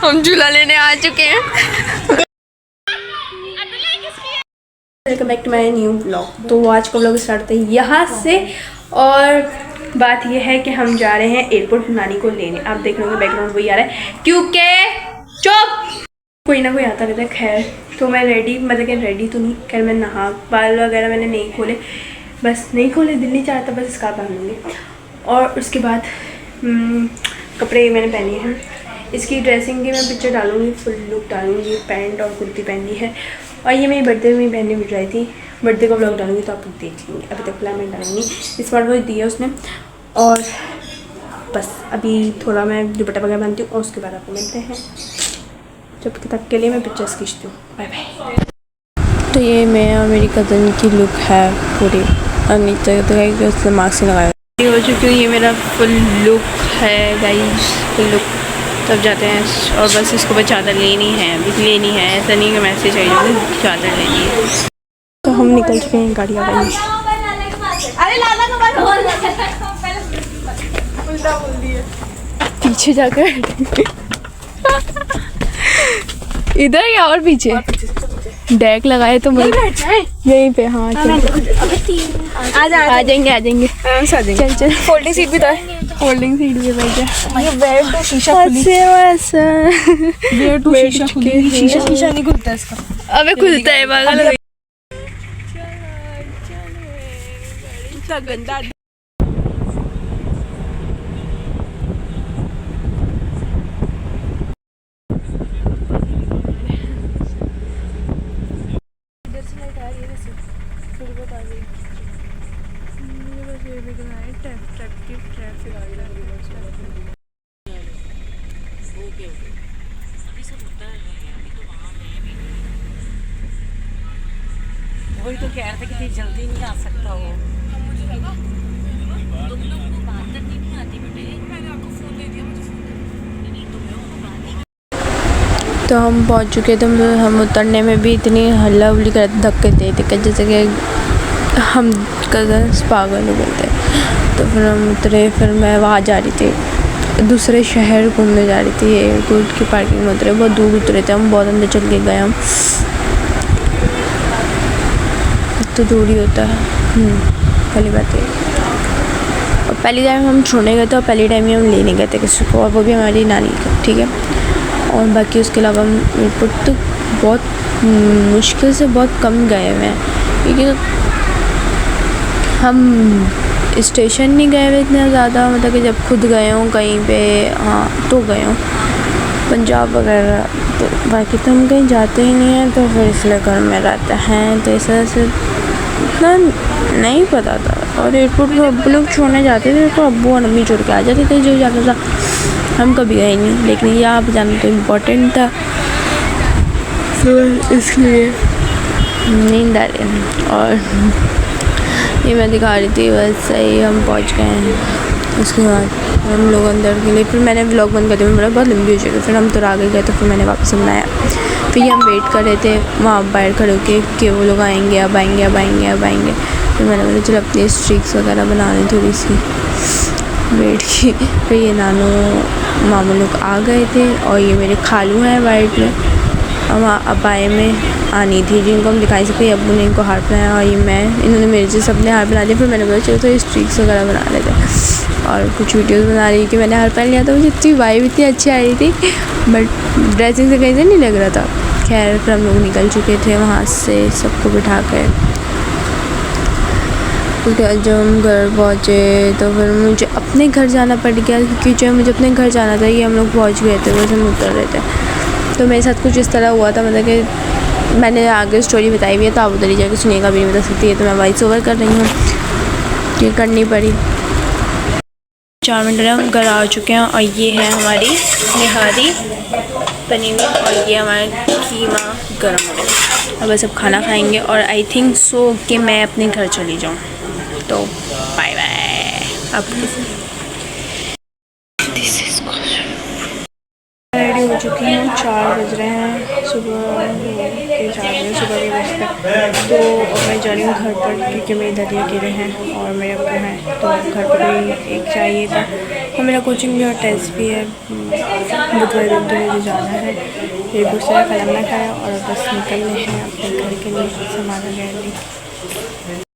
हम झूला लेने आ चुके हैं। Welcome back to my new blog. तो आज का ब्लॉग स्टार्ट होता है यहाँ से, और बात यह है कि हम जा रहे हैं एयरपोर्ट नानी को लेने। आप देख रहे होंगे बैकग्राउंड वही आ रहा है क्योंकि चुप कोई ना कोई आता रहता है। खैर तो मैं रेडी, मतलब कि रेडी तो नहीं, खैर मैं नहा, बाल वगैरह मैंने नहीं खोले, बस नहीं खोले, दिल नहीं चाहता, बस स्कार्फ पहन लूँगी। और उसके बाद कपड़े मैंने पहने हैं। इसकी ड्रेसिंग की मैं पिक्चर डालूँगी, फुल लुक डालूँगी, पैंट और कुर्ती पहनी है। और ये मेरी बर्थडे में पहनने मिल रही थी, बर्थडे का ब्लॉग डालूँगी तो आप लोग देख लेंगे। अभी तक फिलहाल मैं डालूँगी, स्मार्ट वॉच दी है उसने। और बस अभी थोड़ा मैं दुपट्टा वगैरह पहनती हूँ और उसके बाद आपको मिलते हैं। जब तक के लिए मैं पिक्चर्स खींचती हूँ। Bye bye. तो ये मैं और मेरी कज़न की लुक है पूरी, और नीचे तो उसने मास्क लगाया हो चुकी हूँ। ये मेरा फुल लुक है गाइस, फुल लुक। तब जाते हैं और बस इसको बस चादर लेनी है, अभी लेनी है, ऐसा नहीं कि मैसेज आई जाऊँगी, चादर लेनी है। तो हम निकल चुके हैं, गाड़ी आ गई। पीछे जाकर इधर या और पीछे डेक लगाए तो यहीं पे। हाँ आ जाएंगे। चल चल, फोल्डिंग सीट भी तो है। फोल्डिंग सीट भी बैठ जा। वेयर टू शीशा खुली। शीशा नहीं खुलता इसका। अबे खुलता है पागल। गंदा वही तो कह रहे थे कि जल्दी नहीं आ सकता वो। तुम लोग को बात करनी नहीं आती बेटे। मैंने आपको फोन दे दिया, मुझे तो हम पहुंच चुके थे। हम उतरने में भी इतनी हल्ला उल्ली कर धक्के देते कि जैसे कि हम कज़न्स पागल हो गए थे। तो फिर हम उतरे, फिर मैं वहाँ जा रही थी, दूसरे शहर घूमने जा रही थी। एयरपोर्ट की पार्किंग में उतरे, बहुत दूर उतरे थे हम, बहुत अंदर चल के गए हम। तो दूर ही होता है। पहली बात है, और पहली टाइम हम छोड़ने गए थे और पहली टाइम ही हम लेने गए थे किसी को, और वो भी हमारी नानी को, ठीक है। और बाकी उसके अलावा हम एयरपोर्ट तो बहुत मुश्किल से बहुत कम गए हुए हैं, क्योंकि हम स्टेशन नहीं गए हुए इतना ज़्यादा, मतलब कि जब खुद गए हों कहीं पे, हाँ तो गए हों पंजाब वगैरह। तो बाकी तो हम कहीं जाते ही नहीं हैं, तो फिर इसलिए घर में रहते हैं, तो इस वजह से इतना नहीं पता था। और एयरपोर्ट पर अब्बू लोग छोड़ने जाते थे तो अब्बू और अम्मी छोड़ के आ जाते थे, जो जाता था। हम कभी गए नहीं, लेकिन यहाँ पर जाना तो इम्पोर्टेंट था, तो इसलिए नींद आ रही है। और ये मैं दिखा रही थी, बस सही हम पहुँच गए हैं। उसके बाद हम लोग अंदर के लिए, फिर मैंने व्लॉग बंद कर दिया, मेरा बहुत लंबी हो जाएगी। फिर हम तो आगे गए, तो फिर मैंने वापस बनाया। फिर हम वेट कर रहे थे वहाँ बाहर खड़े होके कि वो लोग आएंगे, अब आएंगे, अब आएंगे, अब आएंगे। फिर मैंने बोला चलो अपनी स्ट्रिक्स वगैरह बना लें थोड़ी सी, वेट की। फिर ये नानू मामू लोग आ गए थे, और ये मेरे खालू हैं वाइट में, और वहाँ अपाए में आनी थी, जिनको हम दिखाई सकते। अब्बू ने इनको हार बनाया, और ये मैं, इन्होंने मेरे से सबने हार बना दिया। फिर मैंने बोला चलो तो स्ट्रिक्स वगैरह बना लेते हैं, और कुछ वीडियोस बना रही कि मैंने हार पहन लिया। तो मुझे इतनी वाइब इतनी अच्छी आ रही थी, बट ड्रेसिंग से कहीं से नहीं लग रहा था। खैर फिर हम लोग निकल चुके थे वहाँ से, सबको बिठा कर। उसके बाद जब हम घर पहुँचे तो फिर मुझे अपने घर जाना पड़ गया, क्योंकि जो मुझे अपने घर जाना था, ये हम लोग पहुँच गए थे, बस हम उतर रहे थे। तो मेरे साथ कुछ इस तरह हुआ था, मतलब कि मैंने आगे स्टोरी बताई हुई है, तो आप उधर ही जाकर सुनिएगा, भी नहीं बता सकती है। तो मैं वॉइस ओवर कर रही हूँ, ये करनी पड़ी। 4 मिनट हम घर आ चुके हैं, और ये है हमारी निहारी बनी हुई, और ये हमारा कीमा गर्म हो गया। अब बस अब खाना खाएंगे, और आई थिंक सो कि मैं अपने घर चली जाऊँ। तो बाय बाय। अब रेडी हो चुकी हैं, 4 बज रहे हैं सुबह के, 4 बजे सुबह होगा भी बस पे। तो मैं जा रही हूँ घर पर क्योंकि मेरी दादी अकेले हैं और मेरे अब्बू हैं, तो घर पर कोई एक चाहिए था। और मेरा कोचिंग भी और टेस्ट भी है, बुधवार दिन तो मुझे जाना है। ये कुछ खाना खाया और बस निकलने हैं अपने घर के लिए सामान वगैरह।